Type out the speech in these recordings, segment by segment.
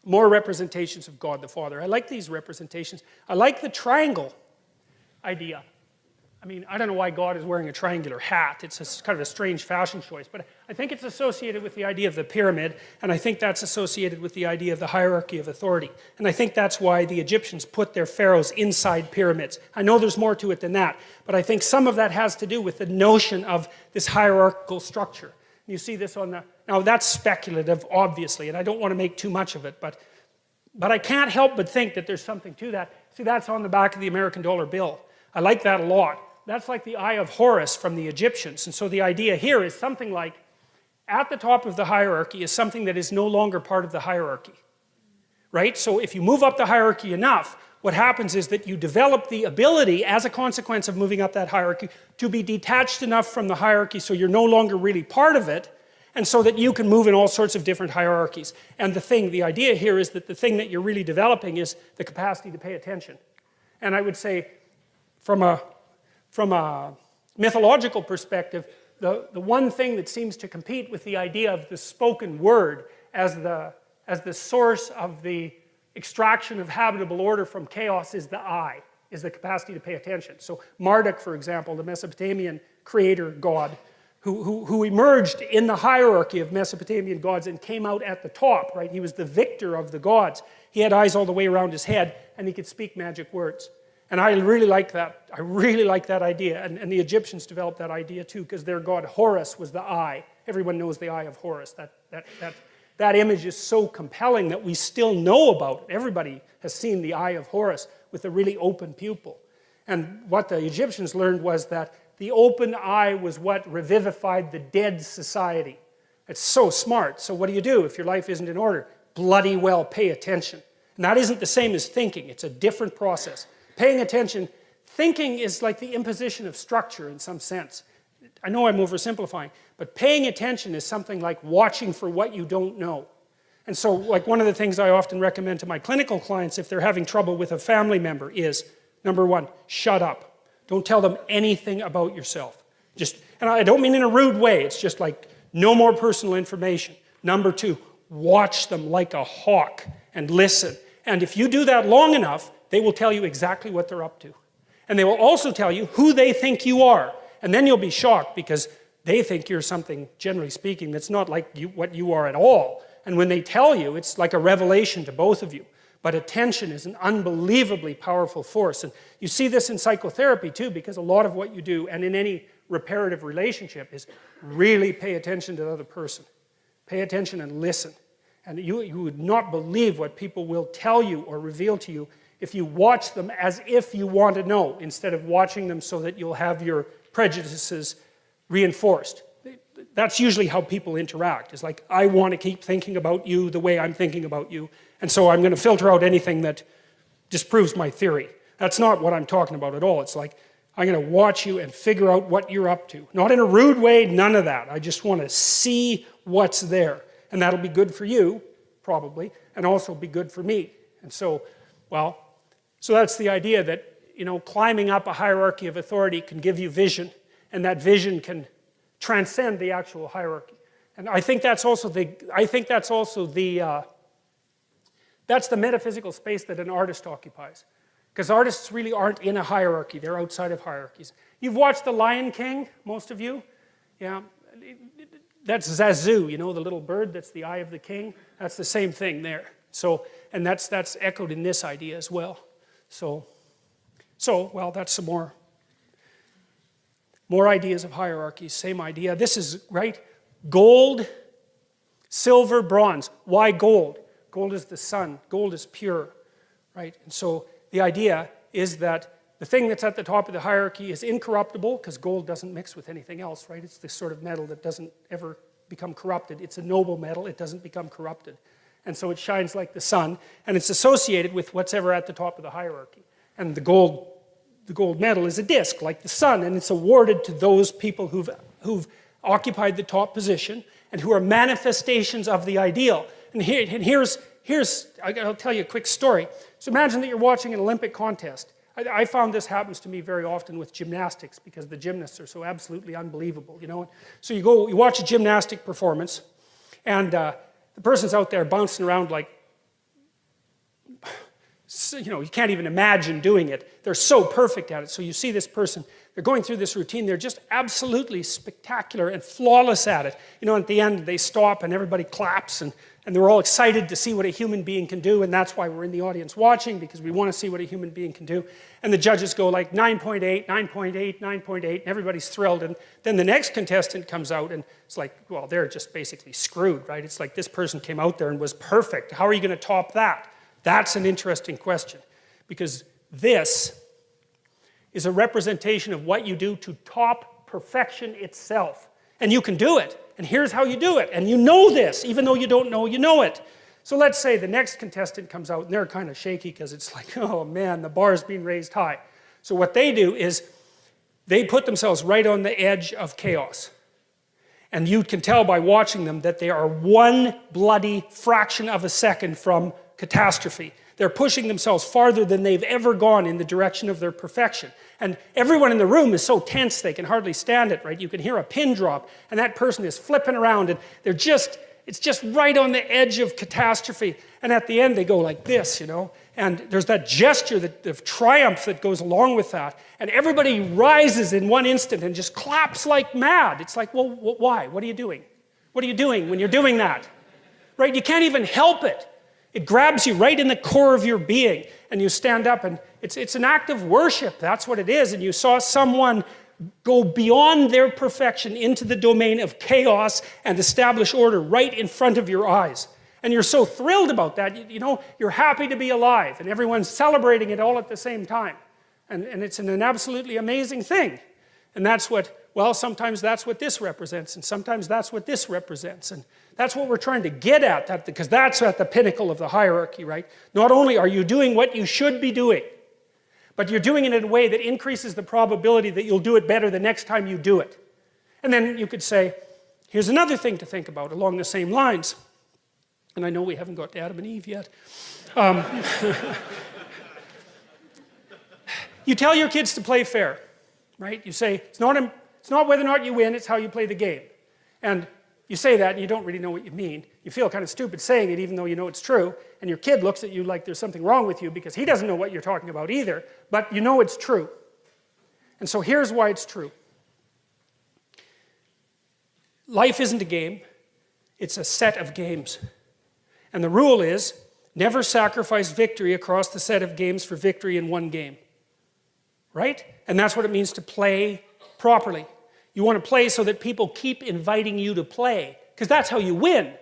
more representations of God the Father. I like these representations. I like the triangle idea. I mean, I don't know why God is wearing a triangular hat. It's kind of a strange fashion choice, but I think it's associated with the idea of the pyramid, and I think that's associated with the idea of the hierarchy of authority. And I think that's why the Egyptians put their pharaohs inside pyramids. I know there's more to it than that, but I think some of that has to do with the notion of this hierarchical structure. You see this on the... Now, that's speculative, obviously, and I don't want to make too much of it, but I can't help but think that there's something to that. See, that's on the back of the American dollar bill. I like that a lot. That's like the Eye of Horus from the Egyptians. And so the idea here is something like, at the top of the hierarchy is something that is no longer part of the hierarchy. Right? So if you move up the hierarchy enough, what happens is that you develop the ability, as a consequence of moving up that hierarchy, to be detached enough from the hierarchy so you're no longer really part of it, and so that you can move in all sorts of different hierarchies. And the idea here is that the thing that you're really developing is the capacity to pay attention. And I would say, from a mythological perspective, the one thing that seems to compete with the idea of the spoken word as the source of the extraction of habitable order from chaos is the eye, is the capacity to pay attention. So Marduk, for example, the Mesopotamian creator god, who emerged in the hierarchy of Mesopotamian gods and came out at the top, right? He was the victor of the gods. He had eyes all the way around his head, and he could speak magic words. And I really like that. I really like that idea. And the Egyptians developed that idea too, because their god Horus was the eye. Everyone knows the Eye of Horus. That image is so compelling that we still know about it. Everybody has seen the Eye of Horus with a really open pupil. And what the Egyptians learned was that the open eye was what revivified the dead society. It's so smart. So what do you do if your life isn't in order? Bloody well pay attention. And that isn't the same as thinking. It's a different process. Paying attention, thinking is like the imposition of structure in some sense. I know I'm oversimplifying, but paying attention is something like watching for what you don't know. And so, like, one of the things I often recommend to my clinical clients if they're having trouble with a family member is, number one, shut up. Don't tell them anything about yourself. And I don't mean in a rude way, it's just like, no more personal information. Number two, watch them like a hawk and listen. And if you do that long enough, they will tell you exactly what they're up to. And they will also tell you who they think you are. And then you'll be shocked because they think you're something, generally speaking, that's not like what you are at all. And when they tell you, it's like a revelation to both of you. But attention is an unbelievably powerful force. And you see this in psychotherapy too, because a lot of what you do, and in any reparative relationship, is really pay attention to the other person. Pay attention and listen. And you would not believe what people will tell you or reveal to you if you watch them as if you want to know, instead of watching them so that you'll have your prejudices reinforced. That's usually how people interact. It's like, I want to keep thinking about you the way I'm thinking about you, and so I'm going to filter out anything that disproves my theory. That's not what I'm talking about at all. It's like, I'm going to watch you and figure out what you're up to. Not in a rude way, none of that. I just want to see what's there. And that'll be good for you, probably, and also be good for me. And so, well, so that's the idea that, you know, climbing up a hierarchy of authority can give you vision, and that vision can transcend the actual hierarchy. And I think that's also that's the metaphysical space that an artist occupies. Because artists really aren't in a hierarchy, they're outside of hierarchies. You've watched The Lion King, most of you? Yeah. That's Zazu, you know, the little bird that's the eye of the king. That's the same thing there. So, and that's echoed in this idea as well. So well, that's some more ideas of hierarchies, same idea. This is, right, gold, silver, bronze. Why gold? Gold is the sun. Gold is pure, right? And so the idea is that the thing that's at the top of the hierarchy is incorruptible, because gold doesn't mix with anything else, right? It's this sort of metal that doesn't ever become corrupted. It's a noble metal. It doesn't become corrupted. And so it shines like the sun, and it's associated with what's ever at the top of the hierarchy. And the gold medal is a disc, like the sun, and it's awarded to those people who've occupied the top position and who are manifestations of the ideal. And here's I'll tell you a quick story. So imagine that you're watching an Olympic contest. I found this happens to me very often with gymnastics, because the gymnasts are so absolutely unbelievable, you know. So you watch a gymnastic performance, and the person's out there bouncing around like you can't even imagine doing it. They're so perfect at it. So you see this person, they're going through this routine, they're just absolutely spectacular and flawless at it. At the end, they stop and everybody claps, and they're all excited to see what a human being can do, and that's why we're in the audience watching, because we want to see what a human being can do. And the judges go like 9.8, 9.8, 9.8, and everybody's thrilled. And then the next contestant comes out, and it's like, well, they're just basically screwed, right? It's like this person came out there and was perfect. How are you going to top that? That's an interesting question, because this is a representation of what you do to top perfection itself. And you can do it, and here's how you do it. And you know this, even though you don't know, you know it. So let's say the next contestant comes out, and they're kind of shaky because it's like, oh man, the bar's being raised high. So what they do is they put themselves right on the edge of chaos. And you can tell by watching them that they are one bloody fraction of a second from catastrophe. They're pushing themselves farther than they've ever gone in the direction of their perfection. And everyone in the room is so tense they can hardly stand it, right? You can hear a pin drop, and that person is flipping around, and it's just right on the edge of catastrophe. And at the end, they go like this, and there's that gesture of triumph that goes along with that. And everybody rises in one instant and just claps like mad. It's like, well, why? What are you doing? What are you doing when you're doing that? Right? You can't even help it. It grabs you right in the core of your being, and you stand up, and it's an act of worship. That's what it is. And you saw someone go beyond their perfection into the domain of chaos and establish order right in front of your eyes. And you're so thrilled about that, you're happy to be alive, and everyone's celebrating it all at the same time. And it's an absolutely amazing thing. And that's what, well, sometimes that's what this represents, and sometimes that's what this represents. And that's what we're trying to get at, because that's at the pinnacle of the hierarchy, right? Not only are you doing what you should be doing, but you're doing it in a way that increases the probability that you'll do it better the next time you do it. And then you could say, here's another thing to think about along the same lines. And I know we haven't got to Adam and Eve yet. You tell your kids to play fair, right? You say, it's not whether or not you win, it's how you play the game. And you say that and you don't really know what you mean. You feel kind of stupid saying it even though you know it's true. And your kid looks at you like there's something wrong with you because he doesn't know what you're talking about either. But you know it's true. And so here's why it's true. Life isn't a game. It's a set of games. And the rule is, never sacrifice victory across the set of games for victory in one game. Right? And that's what it means to play properly. You want to play so that people keep inviting you to play, because that's how you win,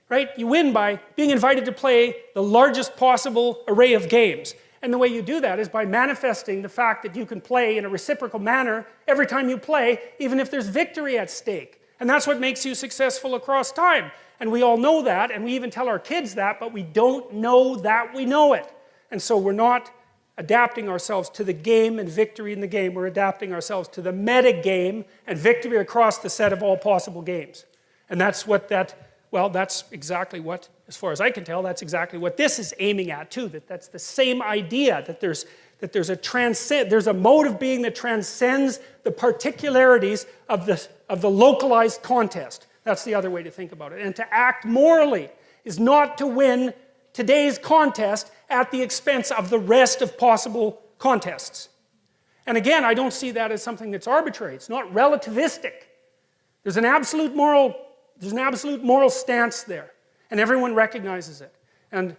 right? You win by being invited to play the largest possible array of games. And the way you do that is by manifesting the fact that you can play in a reciprocal manner every time you play, even if there's victory at stake. And that's what makes you successful across time. And we all know that, and we even tell our kids that, but we don't know that we know it. And so we're not adapting ourselves to the game and victory in the game. We're adapting ourselves to the meta game and victory across the set of all possible games. And that's what that's exactly what, as far as I can tell, that's exactly what this is aiming at too. That's the same idea, that there's a mode of being that transcends the particularities of the localized contest. That's the other way to think about it. And to act morally is not to win today's contest at the expense of the rest of possible contests. And again, I don't see that as something that's arbitrary. It's not relativistic. There's an absolute moral stance there, and everyone recognizes it. And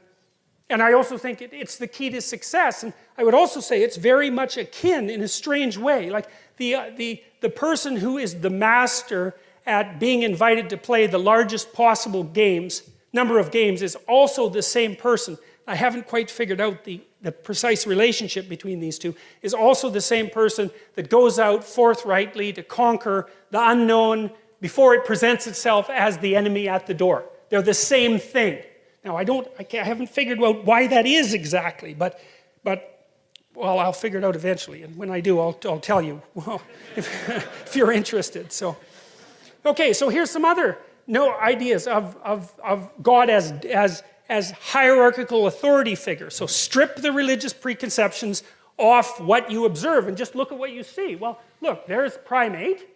I also think it's the key to success. And I would also say it's very much akin in a strange way. Like the person who is the master at being invited to play the largest possible number of games is also the same person. I haven't quite figured out the precise relationship between these two, is also the same person that goes out forthrightly to conquer the unknown before it presents itself as the enemy at the door. They're the same thing. Now, I haven't figured out why that is exactly, but well, I'll figure it out eventually, and when I do, I'll tell you, well, if you're interested. So, okay, so here's some other ideas of God as hierarchical authority figure. So strip the religious preconceptions off what you observe and just look at what you see. Well, look, there's primate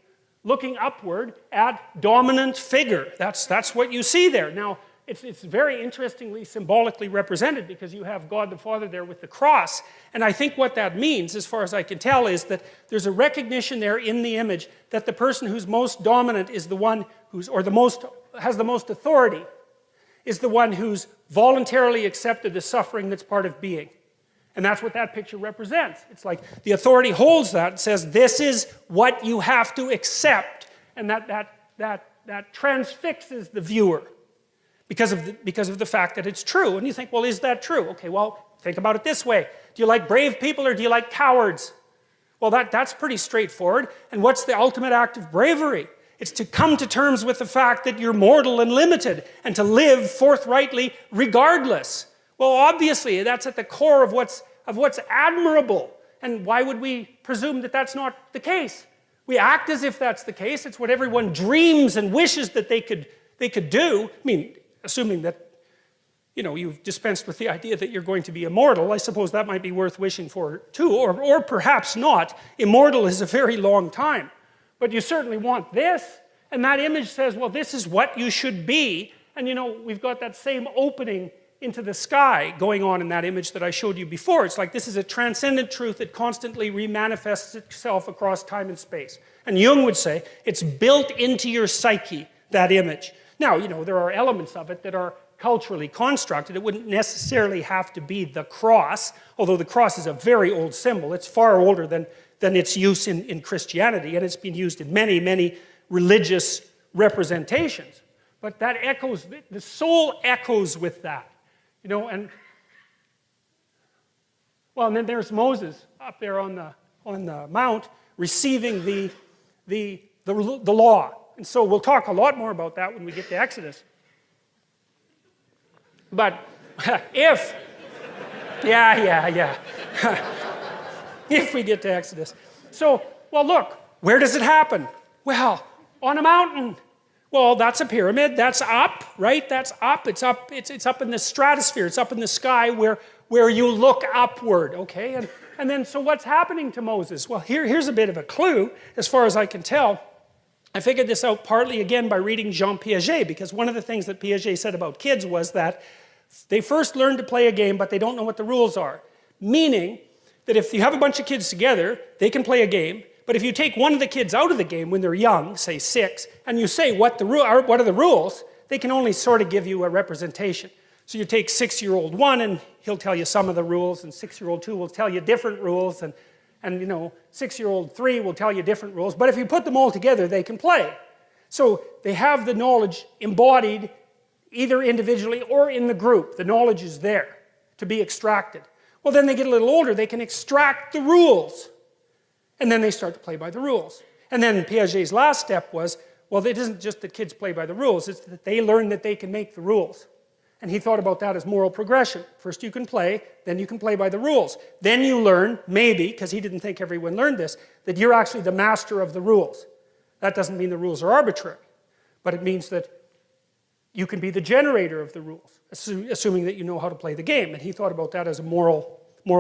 looking upward at dominant figure. That's what you see there. Now, it's very interestingly symbolically represented because you have God the Father there with the cross. And I think what that means, as far as I can tell, is that there's a recognition there in the image that the person who's most dominant is the one who's, or has the most authority, is the one who's voluntarily accepted the suffering that's part of being. And that's what that picture represents. It's like the authority holds that and says, this is what you have to accept. And that transfixes the viewer because of the fact that it's true. And you think, well, is that true? Okay, well, think about it this way. Do you like brave people or do you like cowards? Well, that's pretty straightforward. And what's the ultimate act of bravery? It's to come to terms with the fact that you're mortal and limited and to live forthrightly regardless. Well, obviously, that's at the core of what's admirable. And why would we presume that that's not the case? We act as if that's the case. It's what everyone dreams and wishes that they could do. I mean, assuming that, you know, you've dispensed with the idea that you're going to be immortal, I suppose that might be worth wishing for too, or perhaps not. Immortal is a very long time. But you certainly want this, and that image says, well, this is what you should be. And you know, we've got that same opening into the sky going on in that image that I showed you before. It's like this is a transcendent truth that constantly remanifests itself across time and space. And Jung would say, it's built into your psyche, that image. Now, you know, there are elements of it that are culturally constructed. It wouldn't necessarily have to be the cross, although the cross is a very old symbol. It's far older than its use in Christianity, and it's been used in many, many religious representations. But that echoes, the soul echoes with that. You know, and well, and then there's Moses up there on the mount receiving the law. And so we'll talk a lot more about that when we get to Exodus. But if we get to Exodus. So, well, look, where does it happen? Well, on a mountain. Well, that's a pyramid. That's up, right? That's up. It's up. It's up in the stratosphere. It's up in the sky where you look upward, okay? And then, so what's happening to Moses? Well, here's a bit of a clue, as far as I can tell. I figured this out partly, again, by reading Jean Piaget, because one of the things that Piaget said about kids was that they first learn to play a game, but they don't know what the rules are. Meaning that if you have a bunch of kids together, they can play a game, but if you take one of the kids out of the game when they're young, say 6, and you say what are the rules, they can only sort of give you a representation. So you take 6-year-old 1 and he'll tell you some of the rules, and 6-year-old 2 will tell you different rules, and you know, 6-year-old 3 will tell you different rules. But if you put them all together, they can play. So they have the knowledge embodied either individually or in the group. The knowledge is there to be extracted. Well, then they get a little older, they can extract the rules. And then they start to play by the rules. And then Piaget's last step was, well, it isn't just that kids play by the rules, it's that they learn that they can make the rules. And he thought about that as moral progression. First you can play, then you can play by the rules. Then you learn, maybe, because he didn't think everyone learned this, that you're actually the master of the rules. That doesn't mean the rules are arbitrary, but it means that you can be the generator of the rules, assuming that you know how to play the game. And he thought about that as a moral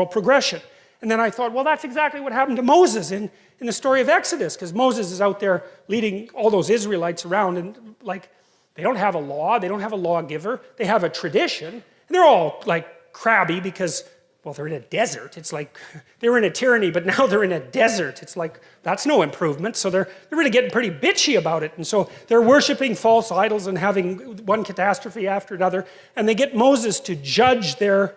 progression. And then I thought, well, that's exactly what happened to Moses in the story of Exodus, because Moses is out there leading all those Israelites around, and like, they don't have a law, they don't have a lawgiver, they have a tradition, and they're all like crabby because, well, they're in a desert. It's like, they were in a tyranny, but now they're in a desert. It's like, that's no improvement. So they're really getting pretty bitchy about it. And so they're worshiping false idols and having one catastrophe after another, and they get Moses to judge their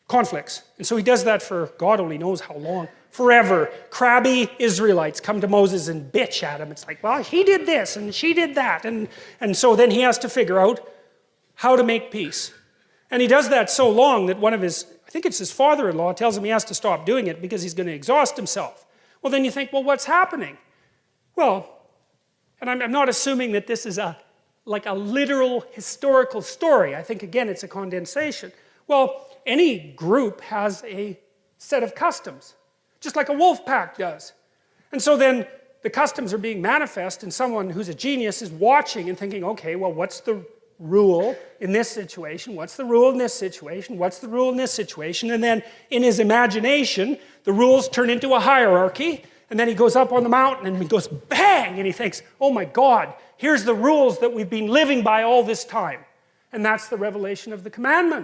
conflicts. And so he does that for God only knows how long. Forever. Crabby Israelites come to Moses and bitch at him. It's like, well, he did this and she did that. And so then he has to figure out how to make peace. And he does that so long that one of his, I think it's his father-in-law, tells him he has to stop doing it because he's going to exhaust himself. Well, then you think, well, what's happening? Well, and I'm not assuming that this is like a literal historical story. I think, again, it's a condensation. Well, any group has a set of customs, just like a wolf pack does. And so then the customs are being manifest, and someone who's a genius is watching and thinking, okay, well, what's the rule in this situation? What's the rule in this situation? What's the rule in this situation? And then in his imagination, the rules turn into a hierarchy, And then he goes up on the mountain and he goes bang, and he thinks, oh my God, here's the rules that we've been living by all this time. And that's the revelation of the commandments.